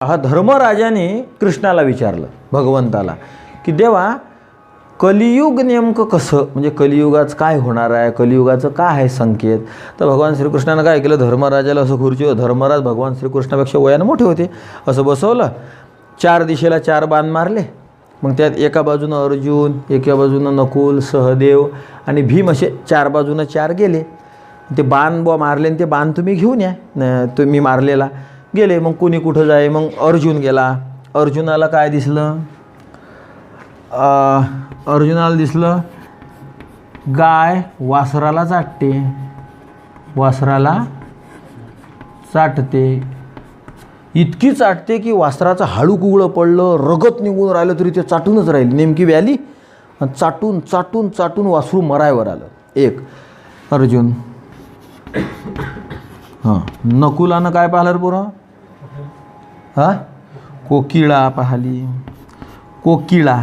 हा धर्मराजाने कृष्णाला विचारलं, भगवंताला, की देवा कलियुग नेमकं कसं, म्हणजे कलियुगाचं काय होणार आहे, कलियुगाचं काय आहे संकेत. तर भगवान श्रीकृष्णानं काय केलं, धर्मराजाला असं खुर्चीवर, धर्मराज भगवान श्रीकृष्णापेक्षा वयानं मोठे होते, असं बसवलं, 4 दिशेला 4 बाण मारले. मग त्यात एका बाजूनं अर्जुन, एका बाजूनं नकुल, सहदेव आणि भीम, असे 4 बाजूनं 4 गेले. ते बाण मारले आणि ते बाण तुम्ही घेऊन या, तुम्ही मारलेला गेले. मग कोणी कुठं जाय, मग अर्जुन गेला. अर्जुनाला काय दिसलं, अर्जुनाला दिसलं गाय वासराला चाटते, वासराला चाटते, इतकी चाटते की वासराचं हाडूक उघडं पडलं, रगत निघून राहिलं तरी ते चाटूनच राहिली, नेमकी व्याली, चाटून चाटून चाटून वासरू मरायवर आलं. एक अर्जुन. हां, नकुलानं काय पाहिलं पोरं, हां, कोकिळा पाहिली. कोकिळा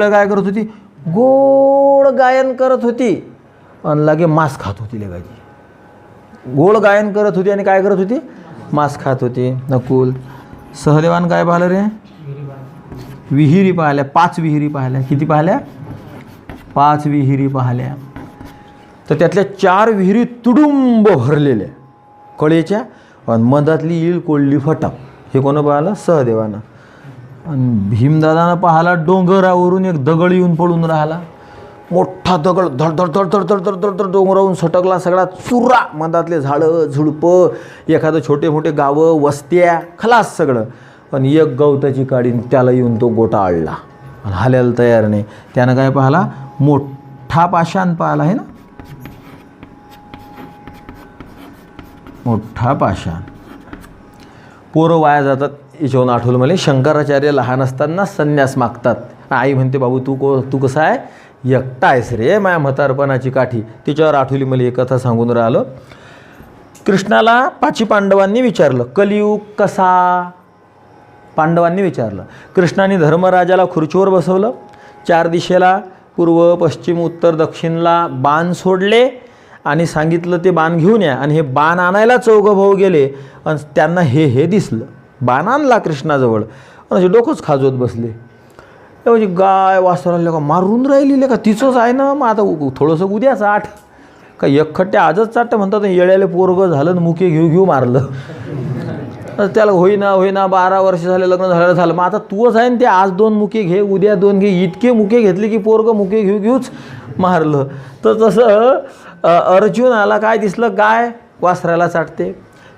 काय करत होती, गोड गायन करत होती आणि लागे मांस खात होती. लेगाची गोड गायन करत होती आणि काय करत होती, मांस खात होती. नकुल. सहदेवान काय पाहिलं रे, विहिरी पाहिल्या, 5 विहिरी पाहिल्या. किती पाहिल्या, 5 विहिरी पाहिल्या. तर त्यातल्या 4 विहिरी तुडुंब भरलेल्या कळेच्या आणि मधातली इळ कोळली फटाक. हे कोणं पाहिलं, सहदेवानं. आणि भीमदादानं पाहिला, डोंगरावरून एक दगड येऊन पडून राहिला, मोठा दगड, धड धड धड धड धड धड धड धड डोंगरावरून सटकला, सगळा चुरा, मधातले झाडं झुडपं, एखादं छोटे मोठे गावं, वस्त्या, खलास सगळं. आणि एक गवताची काढीन त्याला येऊन तो गोटा आळला आणि हाल्याला तयार नाही. त्यानं काय पाहिला, मोठा पाषाण पाहिला आहे ना, मोठा पाषाण. पोरं वाया जातात. याच्यावरून आठवलं मला, शंकराचार्य लहान असताना संन्यास मागतात. आई म्हणते, बाबू तू कसा आहे, एकटा आहेस रे, माया म्हातारपणाची काठी. तिच्यावर आठवली मला एक कथा सांगून राहिलं. कृष्णाला 5 पांडवांनी विचारलं, कलियुग कसा, पांडवांनी विचारलं. कृष्णाने धर्मराजाला खुर्चीवर बसवलं, 4 दिशेला पूर्व पश्चिम उत्तर दक्षिणला बाण सोडले आणि सांगितलं ते बाण घेऊन या. आणि हे बाण आणायला 4 भाऊ गेले आणि त्यांना हे दिसलं. बाण आणला कृष्णाजवळ आणि डोकंच खाजवत बसले. म्हणजे गाय वासराला का मारून राहिली का, तिचंच आहे ना, मग आता थोडंसं उद्याच 8 का एकखट्ट्या आजच चाट म्हणतात. येळ्याले पोरगं झालं, मुके घेऊ मारलं. त्याला होईना 12 वर्ष झाले, लग्न झालं. मग आता तूच आहे ना, ते आज 2 मुके घे, उद्या 2 घे, इतके मुके घेतले की पोरगं मुके घेऊच मारलं. तर तसं अर्जुनाला काय दिसलं, गाय वासराला चाटते.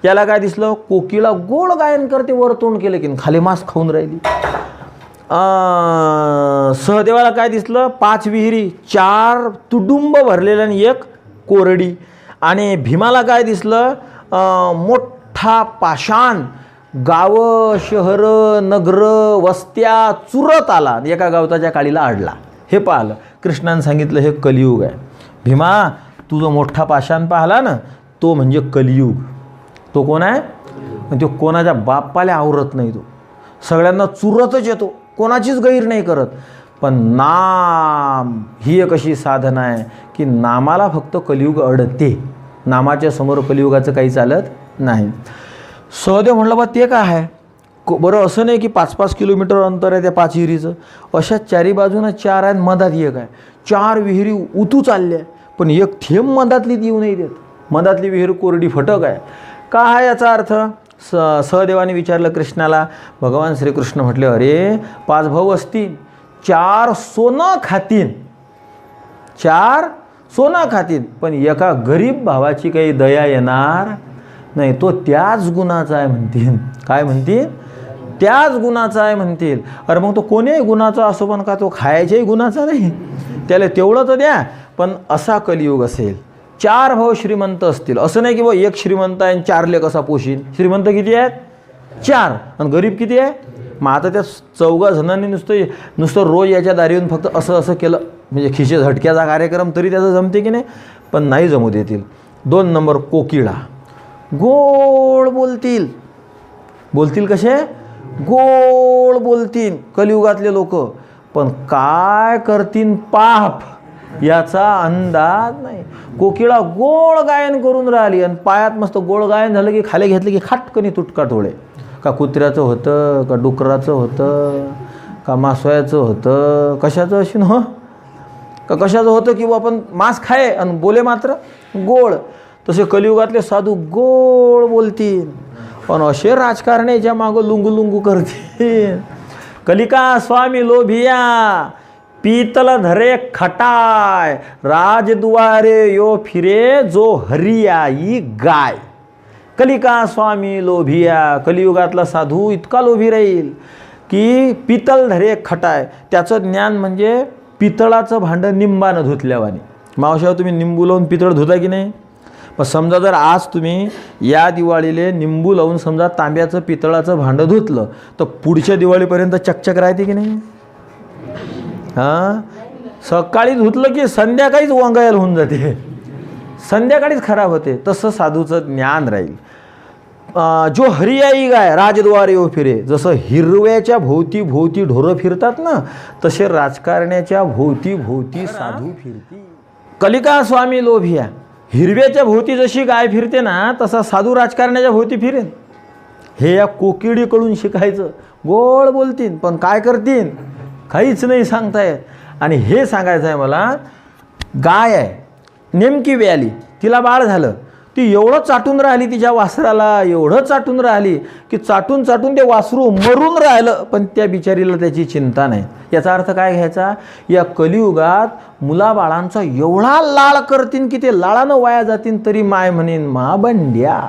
याला काय दिसलं, कोकिळा गोड गायन करते, वर तोंड केलं की खाली मांस खाऊन राहिली. सहदेवाला काय दिसलं, 5 विहिरी, 4 तुडुंब भरलेल्या आणि 1 कोरडी. आणि भीमाला काय दिसलं, मोठा पाषाण, गावं, शहरं, नगरं, वस्त्या चुरत आला, एका गवताच्या काळीला अडला. हे पाहिलं. कृष्णानं सांगितलं हे कलियुग आहे. भीमा, तुझं मोठा पाषाण पाहिला ना, तो म्हणजे कलियुग. तो कोण आहे, तो कोणाच्या बापाला आवरत नाही, तो सगळ्यांना चुरतच येतो, कोणाचीच गैर नाही करत. पण नाम ही एक अशी साधना आहे की नामाला फक्त कलियुग अडते, नामाच्या समोर कलियुगाचं काही चालत नाही. सहदेव म्हणलं, बा ते काय आहे, बरं असं नाही की 5-5 किलोमीटर अंतर आहे त्या 5 विहिरीचं, अशा 4 बाजूनं 4 आहेत, मधात एक आहे. 4 विहिरी उतू चालल्या पण एक थेंब मधातली येऊ नाही देत. मधातली विहीर कोरडी फटक आहे. काय याचा अर्थ, सहदेवाने विचारलं कृष्णाला. भगवान श्रीकृष्ण म्हटले, अरे 5 भाऊ असतील, 4 सोनं खातीन, 4 सोनं खातीन, पण एका गरीब भावाची काही दया येणार नाही, तो त्याच गुणाचा आहे म्हणतील. काय म्हणतील, त्याच गुणाचा आहे म्हणतील. अरे मग तो कोणीही गुणाचा असो, पण का तो खायच्याही गुणाचा नाही, त्याला तेवढं तर द्या. पण असा कलियुग असेल, 4 भाऊ श्रीमंत असतील, असं नाही की बा 1 श्रीमंत आहे आणि 4 लेक कसा पोशीन. श्रीमंत किती आहेत, 4, आणि गरीब किती आहे. मग आता त्या 4 जणांनी नुसतं रोज याच्या दारी येऊन फक्त असं केलं म्हणजे खिशे झटक्याचा कार्यक्रम तरी त्याचं जमते की नाही, पण नाही जमू देतील. 2 नंबर कोकिळा, गोड बोलतील कसे, गोड बोलतील कलियुगातले लोक, पण काय करतील पाप याचा अंदाज नाही. कोकिळा गोड गायन करून राहिली आणि पायात मस्त गोड गायन झालं की खाली घेतलं की खाटकनी तुटका टोळे. का कुत्र्याचं होतं, का डुकराचं होतं, का मासोयाचं होतं, कशाचं अशी हो का कशाचं होतं की आपण मांस खाय आणि बोले मात्र गोड. तसे कलियुगातले साधू गोड बोलतील, पण असे राजकारण्याच्या मागं लुंगू लुंगू करतील. कलिका स्वामी लोभिया पीतल धरे खटाय, राजद्वारे यो फिरे जो हरियाई गाय. कलिका स्वामी लोभिया, कलियुगातला साधू इतका लोभी राहील की पितल धरे खटाय. त्याचं ज्ञान म्हणजे पितळाचं भांडं निंबानं धुतल्यावानी. मावशावर तुम्ही निंबू लावून पितळ धुता की नाही? मग समजा जर आज तुम्ही या दिवाळीले निंबू लावून समजा तांब्याचं पितळाचं भांडं धुतलं तर पुढच्या दिवाळीपर्यंत चकचक राहते की नाही? हां, सकाळी धुतलं की संध्याकाळीच वंगायल होऊन जाते, संध्याकाळीच खराब होते. तसं साधूचं ज्ञान राहील. जो हरियाई गाय राजद्वारे ओ फिरे. जसं हिरव्याच्या भोवती भोवती ढोरं फिरतात ना, तसे राजकारण्याच्या भोवती भोवती साधू फिरती. कलिका स्वामी लोभिया, हिरव्याच्या भोवती जशी गाय फिरते ना, तसा साधू राजकारण्याच्या भोवती फिरेन. हे या कोकिडीकडून शिकायचं. गोड बोलतील पण काय करतील काहीच नाही सांगता येत. आणि हे सांगायचं आहे मला, गाय आहे नेमकी व्याली, तिला बाळ झालं, ती एवढं चाटून राहिली तिच्या वासराला, एवढं चाटून राहिली की चाटून चाटून ते वासरू मरून राहिलं, पण त्या बिचारीला त्याची चिंता नाही. याचा अर्थ काय घ्यायचा? या कलियुगात मुलाबाळांचा एवढा लाळ करतीन की ते लाळानं वाया जातीन, तरी माय म्हणीन मा बंड्या.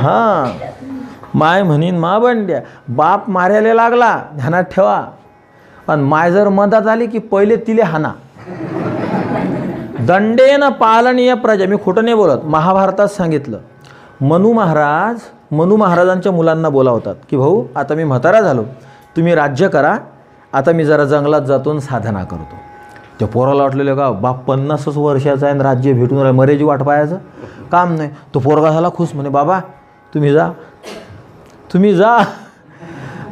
हां, माय म्हणीन मा बंड्या. बाप मारायला लागला ध्यानात ठेवा, पण माय जर मधात आली की पहिले तिले हाना. दंडेन पालनीय प्रजा. मी खोटं नाही बोलत, महाभारतात सांगितलं. मनू महाराजांच्या मुलांना बोलावतात की भाऊ आता मी म्हातारा झालो, तुम्ही राज्य करा, आता मी जरा जंगलात जातो आणि साधना करतो. त्या पोराला वाटलेलं का बाप 50 वर्षाचा आहे आणि राज्य भेटून राहिलं, मरेची वाट पाहायचं काम नाही. तो पोरगा झाला खुश, म्हणे बाबा तुम्ही जा,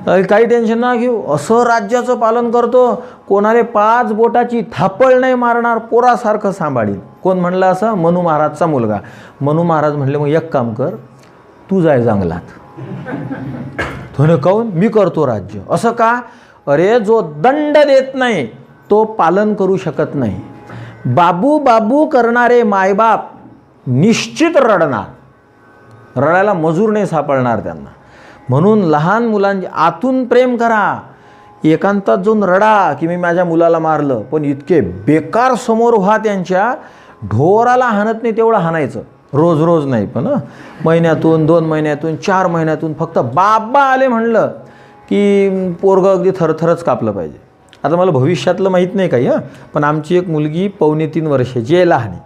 काही टेन्शन ना घेऊ, असं राज्याचं पालन करतो, कोणाले 5 बोटाची थापळ नाही मारणार, पोरासारखं सांभाळील. कोण म्हणलं असं? मनू महाराजचा मुलगा. मनू महाराज म्हणले मग एक काम कर, तू जाय जंगलात. तो काऊन? मी करतो राज्य. असं का? अरे जो दंड देत नाही तो पालन करू शकत नाही. बाबू बाबू करणारे मायबाप निश्चित रडणार, रडायला मजूर नाही सापडणार त्यांना. म्हणून लहान मुलांचे आतून प्रेम करा, एकांतात जाऊन रडा की मी माझ्या मुलाला मारलं, पण इतके बेकार समोर व्हा त्यांच्या, ढोराला हाणत नाही तेवढं हाणायचं. रोज रोज नाही, पण महिन्यातून 2 महिन्यातून 4 महिन्यातून फक्त बाबा आले म्हणलं की पोरगं अगदी थरथरच कापलं पाहिजे. आता मला भविष्यातलं माहीत नाही काही, पण आमची एक मुलगी 2.25 वर्षाची आहे, लहान आहे.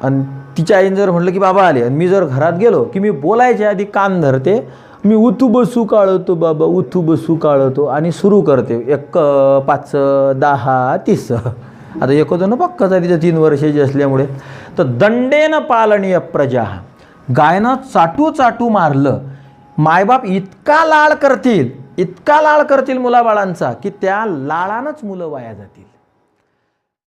आणि तिच्या आईने जर म्हटलं की बाबा आले आणि मी जर घरात गेलो की मी बोलायच्या आधी कान धरते, मी उठू बसू काढतो बाबा, उठू बसू काढतो आणि सुरू करते 1, 5, 10, 30. आता एक होतं ना पक्काच आहे तिच्या 3 वर्षाची असल्यामुळे. तर दंडेन पालनीय प्रजा, गायनं चाटू चाटू मारलं. मायबाप इतका लाळ करतील मुलाबाळांचा की त्या लाळानंच मुलं वाया जातील.